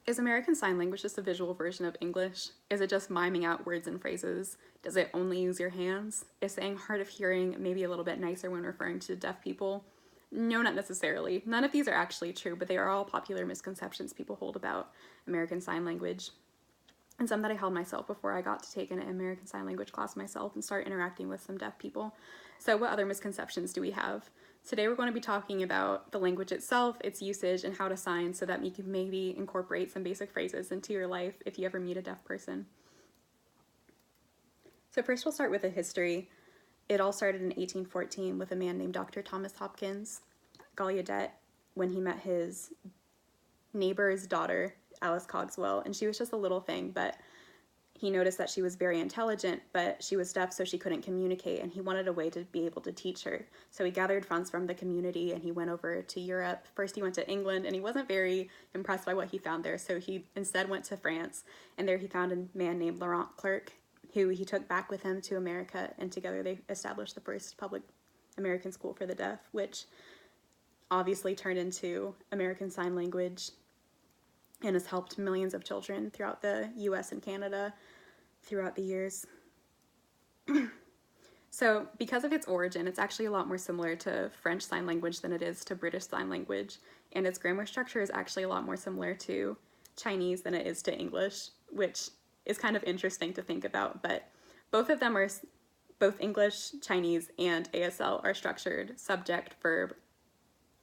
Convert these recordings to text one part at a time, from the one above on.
Is American Sign Language just a visual version of English? Is it just miming out words and phrases? Does it only use your hands? Is saying hard of hearing maybe a little bit nicer when referring to deaf people? No, not necessarily. None of these are actually true, but they are all popular misconceptions people hold about American Sign Language. And some that I held myself before I got to take an American Sign Language class myself and start interacting with some deaf people. So what other misconceptions do we have? Today we're going to be talking about the language itself, its usage, and how to sign so that you can maybe incorporate some basic phrases into your life if you ever meet a deaf person. So first we'll start with a history. It all started in 1814 with a man named Dr. Thomas Hopkins Gallaudet when he met his neighbor's daughter, Alice Cogswell, and she was just a little thing, but he noticed that she was very intelligent, but she was deaf, so she couldn't communicate, and he wanted a way to be able to teach her. So he gathered funds from the community, and he went over to Europe. First, he went to England, and he wasn't very impressed by what he found there, so he instead went to France, and there he found a man named Laurent Clerc, who he took back with him to America, and together they established the first public American school for the deaf, which obviously turned into American Sign Language and has helped millions of children throughout the US and Canada throughout the years. So because of its origin, it's actually a lot more similar to French Sign Language than it is to British Sign Language, and its grammar structure is actually a lot more similar to Chinese than it is to English, which is kind of interesting to think about, but both of them are, both English, Chinese, and ASL are structured subject, verb,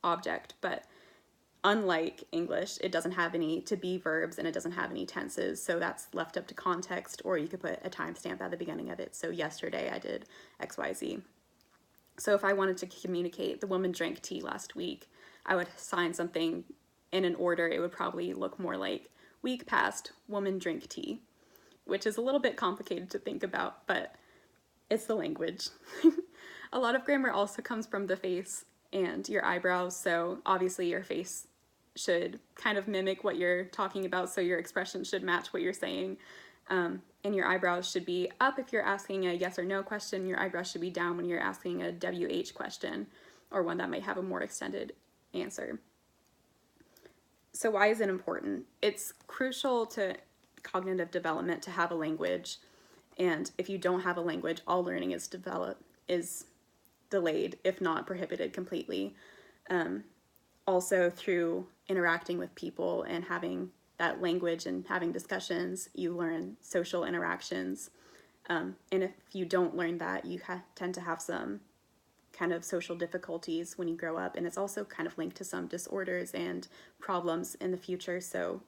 object, but unlike English, it doesn't have any to be verbs and it doesn't have any tenses, so that's left up to context, or you could put a timestamp at the beginning of it. So yesterday I did XYZ. So if I wanted to communicate the woman drank tea last week, I would sign something in an order. It would probably look more like week past, woman drink tea, which is a little bit complicated to think about, but it's the language. A lot of grammar also comes from the face and your eyebrows, so obviously your face should kind of mimic what you're talking about, so your expression should match what you're saying. And your eyebrows should be up if you're asking a yes or no question. Your eyebrows should be down when you're asking a WH question, or one that might have a more extended answer. So why is it important? It's crucial to cognitive development to have a language, and if you don't have a language, all learning is delayed, if not prohibited completely. Also, through interacting with people and having that language and having discussions, you learn social interactions. And if you don't learn that, you tend to have some kind of social difficulties when you grow up. And it's also kind of linked to some disorders and problems in the future, so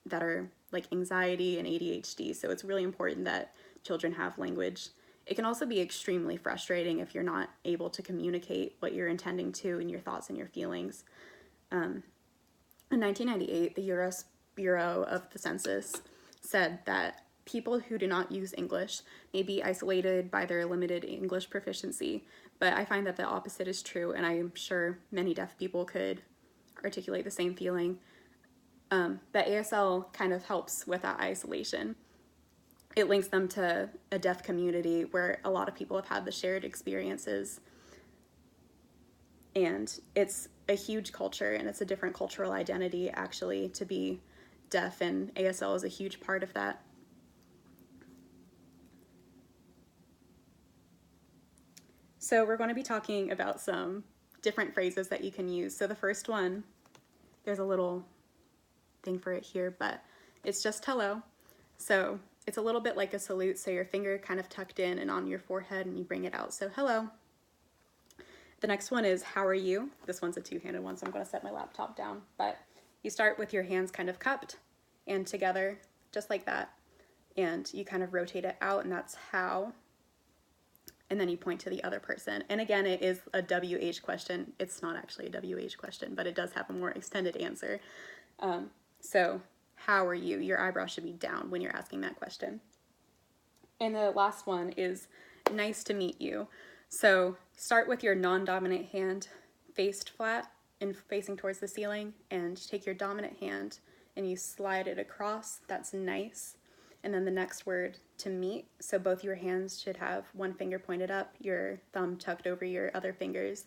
that are like anxiety and ADHD. So it's really important that children have language. It can also be extremely frustrating if you're not able to communicate what you're intending to and your thoughts and your feelings. In 1998, the U.S. Bureau of the Census said that people who do not use English may be isolated by their limited English proficiency, but I find that the opposite is true, and I'm sure many deaf people could articulate the same feeling. That ASL kind of helps with that isolation. It links them to a deaf community where a lot of people have had the shared experiences. And it's a huge culture, and it's a different cultural identity, actually, to be deaf, and ASL is a huge part of that. So we're going to be talking about some different phrases that you can use. So the first one, there's a little thing for it here, but it's just hello. So it's a little bit like a salute, so your finger kind of tucked in and on your forehead, and you bring it out. So hello. The next one is how are you? This one's a two-handed one, so I'm going to set my laptop down. But you start with your hands kind of cupped and together, just like that. And you kind of rotate it out, and that's how. And then you point to the other person. And again, it is a WH question. It's not actually a WH question, but it does have a more extended answer. So how are you? Your eyebrow should be down when you're asking that question. And the last one is nice to meet you. So start with your non-dominant hand faced flat and facing towards the ceiling, and take your dominant hand and you slide it across. That's nice. And then the next word, to meet. So both your hands should have one finger pointed up, your thumb tucked over your other fingers,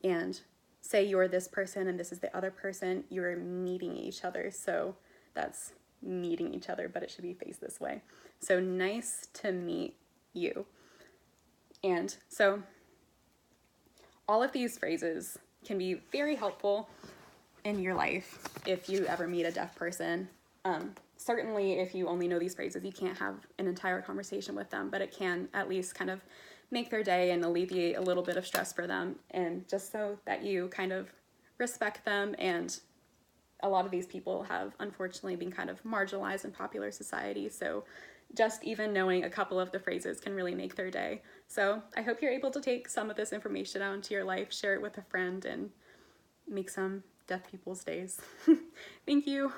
and say you're this person and this is the other person. You're meeting each other. So that's meeting each other, but it should be phrased this way. So nice to meet you. And so all of these phrases can be very helpful in your life if you ever meet a deaf person. Certainly if you only know these phrases, you can't have an entire conversation with them, but it can at least kind of make their day and alleviate a little bit of stress for them, and just so that you kind of respect them. And a lot of these people have unfortunately been kind of marginalized in popular society, so just even knowing a couple of the phrases can really make their day. So I hope you're able to take some of this information out into your life, share it with a friend, and make some deaf people's days. Thank you.